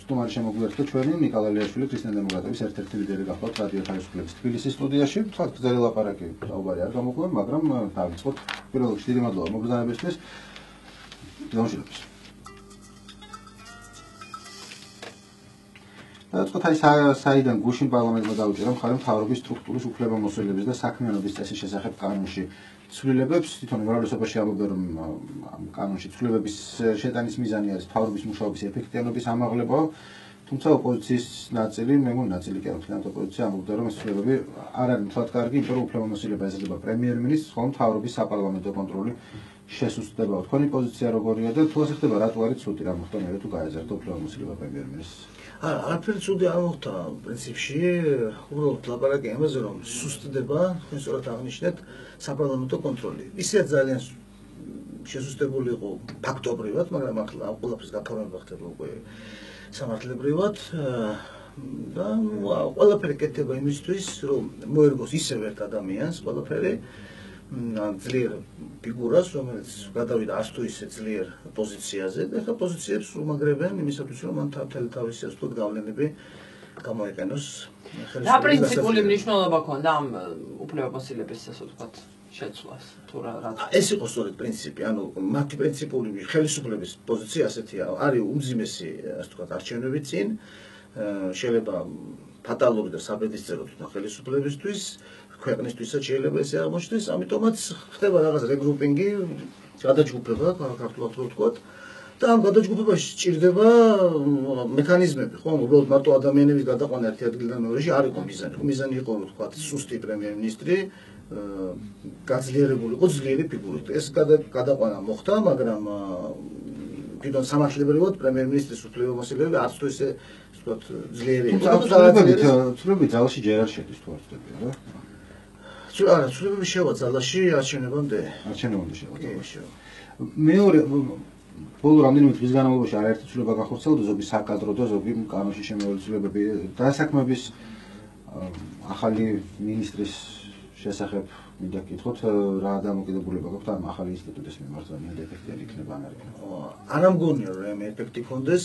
სტუმარი შემოგვიერთდა ჩვენი ნიკოლე ლიაშვილი ქრისტიან დემოკრატების ერთ-ერთი ლიდერი გახლავთ რადიო თავისუფლების თბილისის სტუდიაში. თქვა გრძელი ლაპარაკი საუბარი არ გამოგვიყვება, მაგრამ დავიწყოთ. პირველ რიგში დიდი მადლობა მოგზაურობისთვის. გამშვიდობებს. თქვათ აი საიდან გუშინ პარლამენტმა დაუჭირა მხარი მთავრობის სტრუქტურის უფლებამოსილების და საქმიანობის წესის შესახებ კანონში ცვლილებებს. თვითონ უმრავლესობაში ამბობენ, რომ ამ კანონში ცვლილებების შეტანის მიზანი არის მთავრობის მუშაობის ეფექტიანობის ამაღლება, თუმცა ოპოზიციის ნაწილი, მე მგონი ნაწილი კი არა, მთლიანად ოპოზიცია ამბობდა, რომ ეს ცვლილებები არ არის მთლად კარგი, იმიტომ რომ უფლებამოსილება ეზრდება პრემიერ-მინისტრს, ხოლო მთავრობის საპარლამენტო კონტროლი შესუსტდება. თქვენი პოზიცია როგორია და თუ ასე ხდება, რატო არის ცუდი რა მოხდა მე თუ გაეზარდა უფლებამოსილება პრემიერ-მინისტრს? არაფერი ცუდი არ მოხდა პრინციპში, უბრალოდ ლაპარაკი ამაზე, რომ სუსტდება, თქვენ სწორად აღნიშნეთ, საპარლამენტო კონტროლი. ისეც ძალიან შესუსტებული იყო ფაქტობრივად, მაგრამ ახლა ამ ყველაფრის გაფორმება ხდება უკვე სამართლებრივად და ყველაფერი კეთდება იმისთვის, რომ მოერგოს ისევ ერთ ადამიანს ყველაფერი ძლიერ ფიგურას, რომელიც გადავიდა არც თუ ისე ძლიერ პოზიციაზე და ახლა პოზიციებს უმაგრებენ იმისათვის, რომ მან თავისი ასე ვთქვათ გავლენები გამოიყენოს. რა პრინციპული მნიშვნელობა ჰქონდა ამ უფლებამოსილების ასე ვთქვათ შეცვლას თუ რა? ეს იყო სწორედ პრინციპი, ანუ მათი პრინციპული ხელისუფლების პოზიცია ასეთია, არის უმძიმესი ასე ვთქვათ არჩევნები წინ, შეიძლება ფატალური და საბედისწერო თვითონ ხელისუფლებისთვის, ქვეყნისთვისაც შეიძლება ესე აღმოჩნდეს, ამიტომაც ხდება რაღაც რეგრუპინგი, გადაჯგუფება, ქართულად რო ვთქვათ, და ამ გადაჯგუფებაში სჭირდება მექანიზმები, ხო, უბრალოდ მარტო ადამიანების გადაყვანა ერთი ადგილიდან მეორეში არ იყო მიზანი. მიზანი იყო, რომ ვთქვათ, სუსტი პრემიერ-მინისტრი გაძლიერებული იყო ძლიერი ფიგურით. ეს გადაყვანა მოხდა, მაგრამ თვითონ სამართლებრივად პრემიერ-მინისტრის უფლებამოსილები არც თუ ისე ვთქვათ ძლიერი იყო. ცვლილებები ძალაში ჯერ არ შედის თუ არ ვთქვი რა? არა, ცვლილებები შევა ძალაში არჩევნებამდე. არჩევნებამდე შევა. მეორე ბოლო რამდენიმე დღის განმავლობაში არაერთი ცვლილება გახორციელდა, ზოგი საკადრო და ზოგი კანონში შემოვლილი ცვლილებები. დასაქმების ახალი მინისტრის შესახებ მინდა გითხოთ, რა დამოკიდებულება გაქვთ ამ ახალი ინსტიტუტის მიმართ, რამდენად ეფექტიანი იქნება ან არ იქნება? არ ამგონია, რომ ეფექტი ჰქონდეს.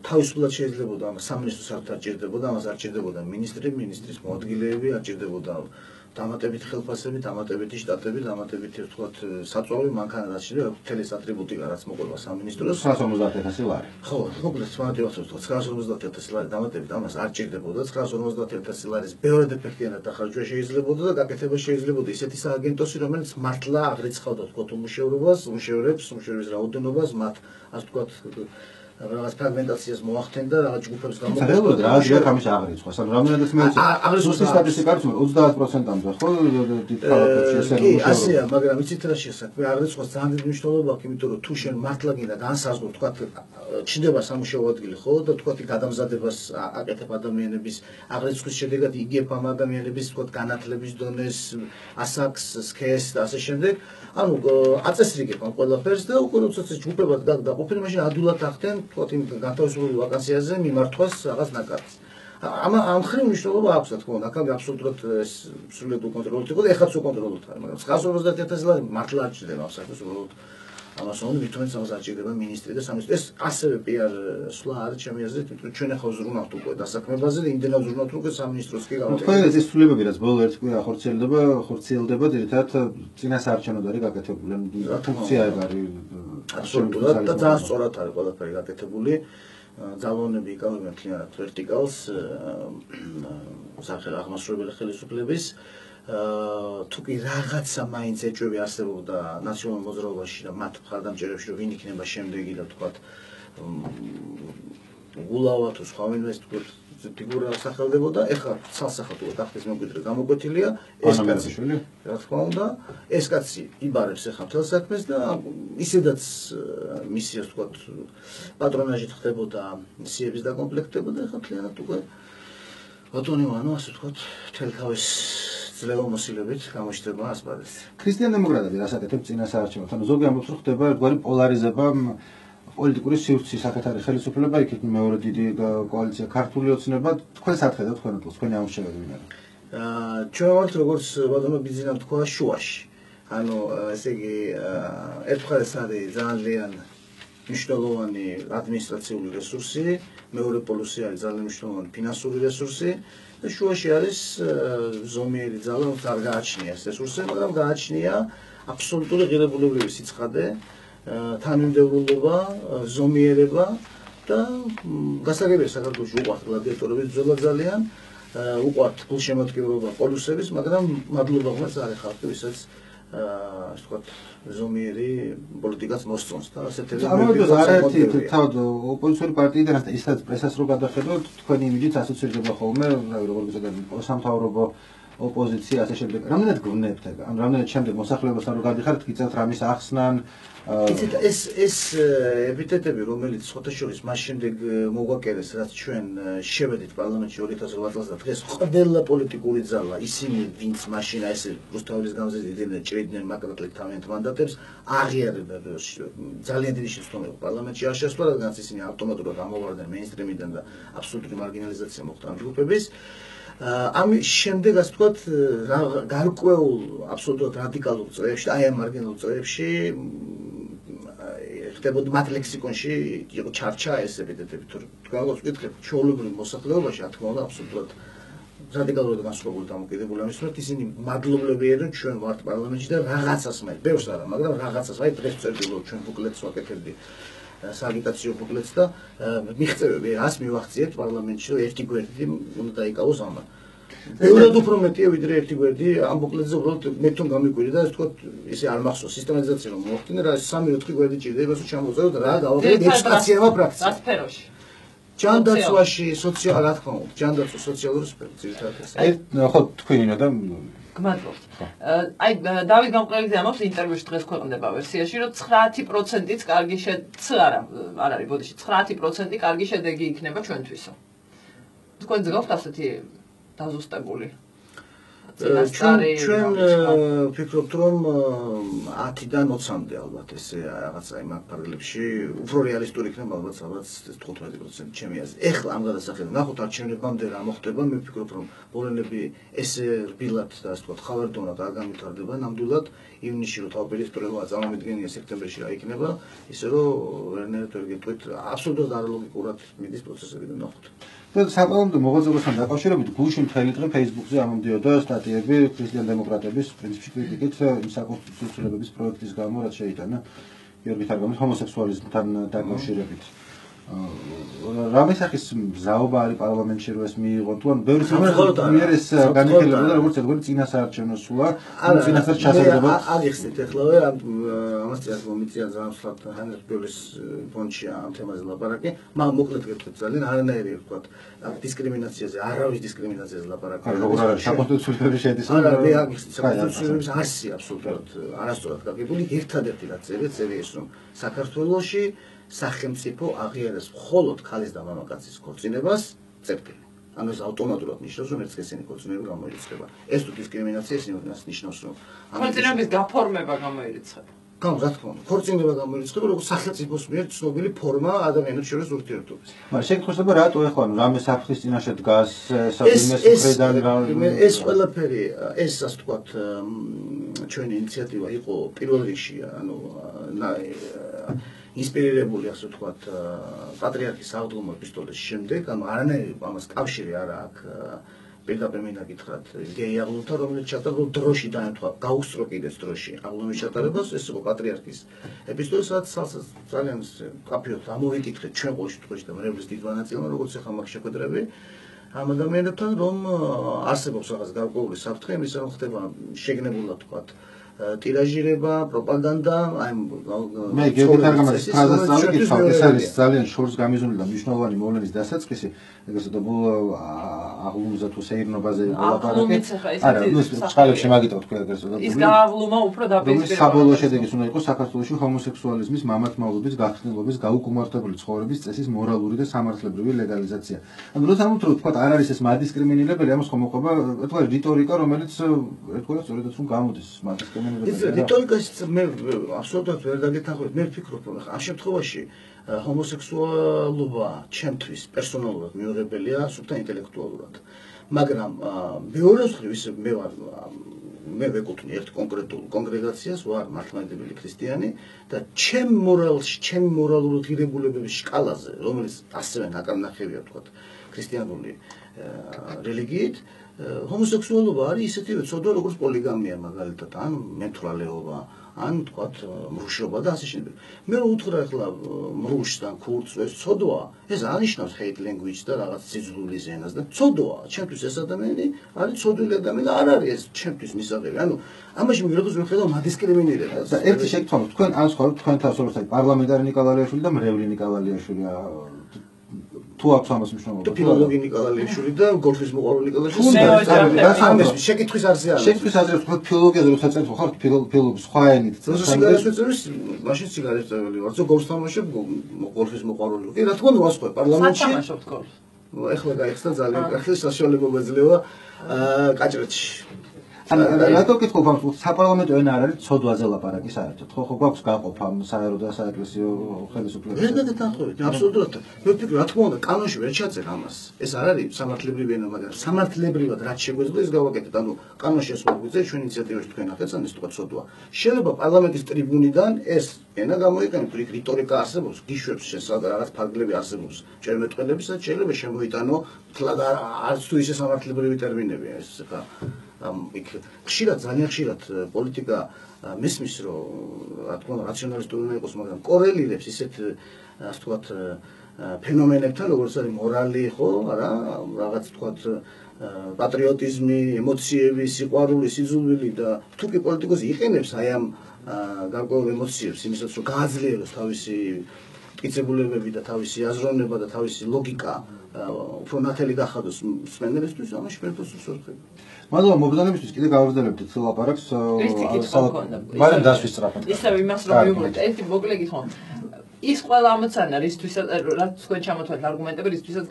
თავისუფლად შეიძლებოდა ამას სამინისტროს არ ჭირდებოდა, ამას არ ჭირდებოდა მინისტრის მოადგილეები, არ ჭირდებოდა დამატებითი ხელფასები, დამატებითი შტატები, დამატებითი ვთქვათ საწვავი, მანქანა შეიძლება მთელი ეს ატრიბუტიკა რაც მოყვება სამინისტროს 950,000 ლარი. ხო, მოკლედ მაგათაც ვთქვათ 950,000 ლარი დამატებით ამას არ ჭირდებოდა, 950,000 ლარის ბევრად ეფექტიანად დახარჯვა შეიძლებოდა და გაკეთება შეიძლებოდა ისეთი სააგენტოსი, რომელიც მართლა აღრიცხავდა ვთქვათ უმუშევრების რაოდენობას, მათ ასე ვთქვათ რაღაც ფრაგმენტაციას მოახდენდა, რაღაც ჯგუფებს გამოყენდა. რეალურად რა არის ამის აღრიცხვა? ანუ რამდენადაც მე სუსტი სტატისტიკა არის, 30%-ამდე ხო დიდ ქალაქებში ესე კი, ასეა, მაგრამ იცით რა შესაძლოა? აღრიცხვა ძალიან დიდი მნიშვნელობა აქვს, იმიტომ რომ თუ შენ მართლა გინდა განსაზღვრო, თქვა ჩნდება სამუშაო ადგილი, ხო და თქვა გადამზადებას აკეთებ ადამიანების აღრიცხვის შედეგად იგებ ამ ადამიანების თქვა განათლების დონეს, ასაკს, სქესს და ასე შემდეგ. ანუ აწესრიგებ ამ ყველაფერს და უკვე როდესაც ჯგუფებად დაყოფენ, მაშინ ადვილად ახდენ თქვათ იმ განთავისუფლებული ვაკანსიაზე მიმართვას რაღაც ნაკადს. ამ ხრივ მნიშვნელობა აქვს, რა თქმა უნდა, აქ აბსოლუტურად სრულად უკონტროლოთ იყო და ეხაც უკონტროლოთ არის, მაგრამ 950,000 ლარი მართლა არ ჭირდება ამ საქმეს, უბრალოდ ამას უნდა მithumet ამას არ ჭირდება მინისტრი და სამინისტრო. ეს ასევე PR სვლა არის ჩემი აზრით, იმიტომ რომ ჩვენ ახლა ვზრუნავთ უკვე დასაქმებაზე და იმდენად ვზრუნავთ, რომ სამინისტროს კი გამოვიდა. თქვენ ეს ცვლილებები, რაც ბოლო ერთ კვირა ხორციელდება, ძირითადად წინასაარჩევნოდ არის გაკეთებული, ფუნქცია არის აბსოლუტურად და ძალიან სწორად არის ყველაფერი გაკეთებული. ძალოვნები იკავებენ მთლიანად ვერტიკალს აღმასრულებელი ხელისუფლების. თუ კი რაღაცა მაინც ეჭვები არსებობდა ნაციონალურ მოძრაობაში და მათ მხარდამჭერებში, რომ ვინ იქნება შემდეგი და თქვათ გულავა თუ სხვა ვინმე ფიგურა სახელდებოდა, ეხლა ცალსახადურად ახლის მემკვიდრე გამოკვეთილია, ეს კაცი, რა თქმა უნდა, ეს კაცი იბარებს ეხლა მთელ საქმეს და ისედაც მისი ასე ვთქვათ პატრონაჟით ხდებოდა სიების დაკომპლექტება და ეხლა მთლიანად უკვე ბატონი ვანო ასე ვთქვათ მთელ თავის ძლევამოსილებით გამოჩნდება ასპარეზზე. ქრისტიან დემოკრატები რას აკეთებს წინასაარჩევნოდ? ანუ ზოგი ამბობს, რომ ხდება ერთგვარი პოლარიზება პოლიტიკური სივრცის საკუთარი ხელისუფლება, იქით მეორე დიდი კოალიცია ქართული ოცნება, თქვენ სათხედავთ თქვენ უთქოს, თქვენი ამუშავებელი ვინ არის? ჩვენ ვართ როგორც ბატონო ბიძინამ თქვა შუაში. ანუ ესე იგი ერთ მხარეს არის ძალიან მნიშვნელოვანი ადმინისტრაციული რესურსი, მეორე პოლუსი არის ძალიან მნიშვნელოვანი ფინანსური რესურსი და შუაში არის ზომიერი ძალა, რომელიც არ გააჩნია ეს რესურსი, მაგრამ გააჩნია აბსოლუტური ღირებულებრივი სიცხადე, თანმიმდევრულობა, ზომიერება და გასაგებია საქართველოში უყვართ გლადიატორების ბრძოლა ძალიან, უყვართ გულშემატკივრობა პოლუსების, მაგრამ მადლობა ღმერთს არის ხალხი, ვისაც ასე ვთქვათ, ზომიერი პოლიტიკაც მოსწონს და ასეთები წარმოიდგინეთ არაერთი თავად ოპოზიციური პარტიიდან ისაც პრესას რო გადახედოთ, თქვენი იმიჯით ასოცირდება ხოლმე, როგორ ვიზარდები, სამთავრობო ოპოზიცია ასე შემდეგ. რამდენად გვნებთ ეგ? ან რამდენად შემდეგ მოსახლეობასთან რო გადიხართ, გიწევთ რამის ახსნან? იცით ეს ეპიტეტები, რომელიც ხოთაშორის მას შემდეგ მოგვაკერეს, რაც ჩვენ შევედით პარლამენტში 2008 წელს და დღეს ყველა პოლიტიკური ძალა, ისინი, ვინც მაშინ ესე რუსთაველის გამზირდნენ, ჭრიდნენ მაკრატლით თავიანთ მანდატებს, აღიარებდა ძალიან დიდი შეცდომა პარლამენტში არ შესვლა, რადგან ისინი ავტომატურად ამოვარდნენ მეინსტრიმიდან და აბსოლუტური მარგინალიზაცია მოხდა ამ ჯგუფების. ამის შემდეგ ასე ვთქვათ, გარკვეულ აბსოლუტურად რადიკალურ წრეებში, აი ამ მარგინალურ წრეებში ხდებოდა მათ ლექსიკონში იყო ჩარჩა ეს ეპიტეტები, თუ თქვენ ვკითხეთ, ჩვეულებრივ მოსახლეობაში, რა თქმა უნდა, აბსოლუტურად რადიკალურად განსხვავებული დამოკიდებული ამის მიმართ, ისინი მადლობლები ერენ ჩვენ ვართ პარლამენტში და რაღაცას მე, ბევრს არა, მაგრამ რაღაცას, აი დღეს წერდილო ჩვენ ბუკლეტს ვაკეთებდი. სააგიტაციო ბუკლეტს და მიღწევები რას მივახციეთ პარლამენტში, რომ ერთი გვერდი უნდა დაიკავოს ამან. ბევრად უფრო მეტია ვიდრე ერთი გვერდი ამ ბუკლეტზე, უბრალოდ მე თვითონ გამიკვირდა და ასე ვთქვათ, ისე არ მახსოვს სისტემატიზაცია რომ მოახდინე, რა 3-4 გვერდი ჭირდება, რომ ჩამოვწეროთ რა გავაკეთეთ ექსტრაქცია ფრაქცია. რა სფეროში? ჯანდაცვაში, რა თქმა უნდა, ჯანდაცვა სოციალური სფერო ძირითადად ეს. აი, ხო, თქვენინა და გმადლობთ. აი, დავით გამყრელიძე ამბობს ინტერვიუში დღეს ქვეყნდება ვერსიაში, რომ 9%-იც კარგი არ არის, ბოდიში, 9% კარგი შედეგი იქნება ჩვენთვისო. თქვენ გძღავთ ასეთი დაზუსტებული? ჩვენ ვფიქრობთ, რომ 10-დან 20-მდე ალბათ ესე რაღაცა იმ ფარგლებში უფრო რეალისტური იქნება ალბათ 15% ჩემი აზრით. ეხლა ამ გადასახადად ნახოთ არჩევნებამდე რა მოხდება, მე ვფიქრობ, რომ პოლონები ესე რბილად და ასე ვთქვათ, ხავერდოვნად არ განვითარდება, ნამდვილად ივნისში რო თავპირისპირება წარმომიდგენია სექტემბერში რა იქნება, ისე რომ ვერნერად ვერ გეტყვით, აბსოლუტურად არალოგიკურად მიდის პროცესები და ნახოთ. საპარლამენტო მოღვაწეობასთან დაკავშირებით გუშინ მთელი დღე Facebook-ზე ამომდიოდა სტატიები ქრისტიან-დემოკრატების პრინციპში κρიტიკით იმ საკონსტიტუციო ცვლილებების პროექტის გამო, რაც შეიტანა გიორგი თარგამის ჰომოსექსუალიზმთან დაკავშირებით. რამე სახის მზაობა არის პარლამენტში რომ ეს მიიღო, თუ ან ბევრი მიერ ეს განიხილებოდა როგორც ერთგვარი წინასაარჩევნო სულა, წინასაარჩევნო ჩასაგდება. აღიხსნით ეხლავე ამას წიას მომიწია ძალიან სლად ჰანერ ბიულის ფონდში ამ თემაზე ლაპარაკი, მაგრამ მოკლედ გეტყვით ძალიან არანაირი ვთქვათ დისკრიმინაციაზე, არავის დისკრიმინაციაზე ლაპარაკი. როგორ არის საკონსტიტუციური შედის? არა, მე აღიხსნით საკონსტიტუციური არსი აბსოლუტურად არასწორად გაგებული, ერთადერთი რაც წერია ის რომ საქართველოში სახელმწიფო აღიარებს მხოლოდ ქალის და მამაკაცის ქორწინებას წერტილი. ანუ ეს ავტომატურად ნიშნავს, რომ ერთსქესიანი ქორწინება გამოირიცხება. ეს თუ დისკრიმინაცია ის ნიშნავს, რომ ქორწინების გაფორმება გამოირიცხება. რა თქმა უნდა, ქორწინება გამოირიცხება როგორც სახელმწიფოს მიერ ცნობილი ფორმა ადამიანებს შორის ურთიერთობის. მაგრამ შეგხვდება რატო ეხლა რამე საფრთხის წინაშე დგას საბინეს მხრიდან ეს ყველაფერი ეს ასე ვთქვათ ჩვენი ინიციატივა იყო პირველ რიგში, ანუ ინსპირირებული ასე ვთქვათ პატრიარქის აღდგომა ეპისტოლეს შემდეგ, ანუ არანაირი ამას კავშირი არ აქვს პირდაპირ მინდა გითხრათ გეი აღლუმთან, რომელიც ჩატარდა დროში დაემთხვა, გაუსწრო კიდეც დროში აღლუმის ჩატარებას, ეს იყო პატრიარქის ეპისტოლე, სადაც ძალიან კაფეოდ ამოვიკითხეთ ჩვენ ყოველ შემთხვევაში და მრევლის დიდ მონაწილეობა, როგორც ახლა მაგ შეხვედრები ამ ადამიანებთან, რომ არსებობს რაღაც გარკვეული საფრთხე, იმისა რომ ხდება შეგნებულად ვთქვათ ტირაჟირება, პროპაგანდა, აი მე გიორგი თარგამაძის ფრაზას წავიკითხავ, ეს არის ძალიან შორს გამიზნული და მნიშვნელოვანი მოვლენის დასაწყისი, ეგრესა და აღლუმზე თუ სეირნობაზე ლაპარაკი. არა, ნუ წყალებში მაგიტო თქვი ეგრესა და ის გააღლუმა უფრო დაპირისპირება. საბოლოო შედეგიც უნდა იყოს საქართველოში ჰომოსექსუალიზმის, მამათმავლობის, გახსნილობის, გაუკუმართებელი ცხოვრების წესის მორალური და სამართლებრივი ლეგალიზაცია. ანუ როცა ამბობთ, თქვა არ არის ეს მადისკრიმინირებელი, ამას ხომ მოყვება, თქვა რიტორიკა, რომელიც თქვა სწორედაც რომ გამოდის მადისკრიმინირებელი. ის რიტორიკაში მე აბსოლუტურად ვერ დაგეთანხმებით, მე ვფიქრობ, რომ ამ შემთხვევაში ჰომოსექსუალობა ჩემთვის პერსონალურად მიუღებელია, სულთან ინტელექტუალურად. მაგრამ მეორე მხრივ ისე მე ვარ მე ვეკუთვნი ერთ კონკრეტულ კონგრეგაციას, ვარ მართლმადიდებელი ქრისტიანი და ჩემი მორალური ღირებულებების სკალაზე, რომელიც ასევე ნაკარნახევია თქვა ქრისტიანული რელიგიით, ჰომოსექსუალობა არის ისეთივე ცოდვა როგორც პოლიგამია მაგალითად, ან მემთვრალეობა, ან თქვათ მრუშობა და ასე შემდეგ. მე რო უთხრა ახლა მრუშს და ქურდს ეს ცოდვაა, ეს ანიშნავს hate language და რაღაც სიძულვილის ენას და ცოდვაა. ჩემთვის ეს ადამიანი არის ცოდვილი ადამიანი და არ არის ეს ჩემთვის მისაღები. ანუ ამაში მიგრადოს მიხედავ მადისკრიმინირება. და ერთი შეგთხოვოთ, თქვენ ან სხვა თქვენ თავს როგორც პარლამენტარი ნიკოლალიაშვილი და მრევლი ნიკოლალიაშვილია თუ აქვს ამას მნიშვნელობა? ფილოლოგი ნიკოლალიაშვილი და გოლფის მოყვარული ნიკოლალიაშვილი. შეკითხვის არზე არის. შეკითხვის არზე თქვა ფილოლოგიაზე როცა წერთ ხარ ფილოლოგის სხვა ენით. სიგარეტს ვეწერის, მაშინ სიგარეტს წეველი ვარ. გოლფს თამაშობ, გოლფის მოყვარული. კი, რა თქმა უნდა, ვასწავლე პარლამენტში. სათამაშობთ გოლფს. ეხლა გაიხსნა ძალიან კარგი საშუალება ეძლევა კაჭრეთში. რატო გითხობ ამ საპარლამენტო ენა არ არის ცოდვაზე ლაპარაკი საერთოდ? ხო გვაქვს გაყოფა საერო და საეკლესიო ხელისუფლების. ერთად დაახლოებით, აბსოლუტურად. მე ვფიქრობ, რა თქმა უნდა, კანონში ვერ ჩაწერა ამას. ეს არ არის სამართლებრივი ენა, მაგრამ სამართლებრივად რაც შეგვეძლო ის გავაკეთეთ. ანუ კანონში ეს ვაგვიძე, ჩვენ ინიციატივაში თქვენ ახეთ, ან ეს თქვა ცოდვა. შეიძლება პარლამენტის ტრიბუნიდან ეს ენა გამოიყენოთ, რიტორიკა არსებობს, გიშვებს შესაძლოა რაღაც ფარგლები არსებობს ჭერმეტყველებისა, შეიძლება შემოიტანო თლად არც თუ ისე სამართლებრივი ტერმინებია ეს ხა იქ ხშირად ძალიან ხშირად პოლიტიკა მისმის რომ რა თქმა უნდა რაციონალისტური უნდა იყოს, მაგრამ კორელირებს ისეთ ასე ვთქვათ ფენომენებთან, როგორც არის მორალი, ხო, არა, რაღაც ვთქვათ პატრიოტიზმი, ემოციები, სიყვარული, სიძულვილი და თუ კი პოლიტიკოსი იყენებს აი ამ გარკვეულ ემოციებს იმისათვის რომ გააძლიეროს თავისი მტკიცებულებები და თავისი აზროვნება და თავისი ლოგიკა უფრო ნათელი გახადოს მსმენელისთვის, ამაში ფერდოს უსურთები. მადლობა მოგზაურობისთვის, კიდე გავაგრძელებთ ლაპარაკს. მაგრამ დასვის სწრაფად. ისევ იმას რომ მივუღოთ, ერთი მოკლე კითხვა. ის ყველა ამოცანა რისთვისაც რაც თქვენ ჩამოთვალეთ არგუმენტები რისთვისაც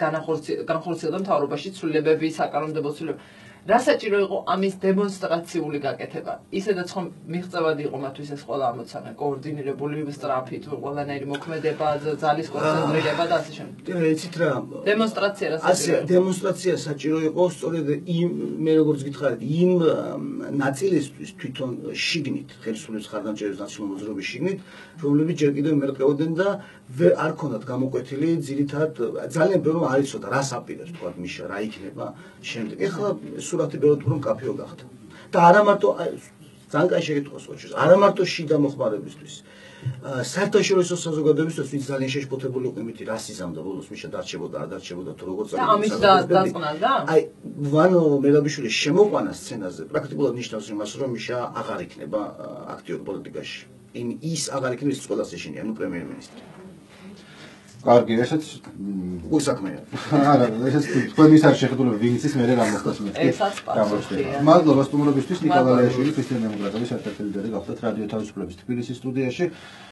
განხორციელდა მთავრობაში ცვლილებები, საკანონმდებლო ცვლილებები. რა საჭირო იყო ამის დემონსტრაციული გაკეთება? ისედაც ხომ მიღწევადი იყო მათთვის ეს ყველა ამოცანა, კოორდინირებული სწრაფით, ყველანაირი მოქმედება, ძალის კონცენტრირება და ასე შემდეგ. იცით რა? დემონსტრაცია რა ასე დემონსტრაცია საჭირო იყო სწორედ იმ მე როგორც გითხარით, იმ ნაწილისთვის თვითონ შიგნით, ხელისუფლების ხარდამჭერების ნაციონალური მოძრაობის შიგნით, რომლებიც ჯერ კიდევ მერყეოდნენ და არ ქონდათ გამოკვეთილი ძირითად ძალიან ბევრი არ იცოდა რას აპირებს თქვა მიშა რა იქნება შემდეგ. ეხლა სურათი ბევრად უფრო მკაფიო გახდა. და არა მარტო ძალიან კაი შეკითხვა სწორედ. არა მარტო შიდა მოხმარებისთვის. საერთაშორისო საზოგადოებისთვის ვინც ძალიან შეშფოთებული იყო იმით რას იზამდა ბოლოს მიშა დარჩებოდა არ დარჩებოდა თუ როგორ წავიდა. და ამის დაწყნა და? აი ვანო მელაბიშვილის შემოყვანა სცენაზე პრაქტიკულად ნიშნავს იმას რომ მიშა აღარ იქნება აქტიურ პოლიტიკაში. ის აღარ იქნება ის ყველას ეშინია, ნუ პრემიერ-მინისტრი. კარგი, ესეც უსაქმეა. არა, ესეც თქვენ ის არ შეხედულები ვინც ის მე რა მოხდეს მე. ესაც პასუხია. მადლობა სტუმრობისთვის, ნიკოლალიაშვილი, ქრისტიან დემოკრატების ერთ-ერთი ლიდერი გახდათ რადიო თავისუფლების თბილისის სტუდიაში.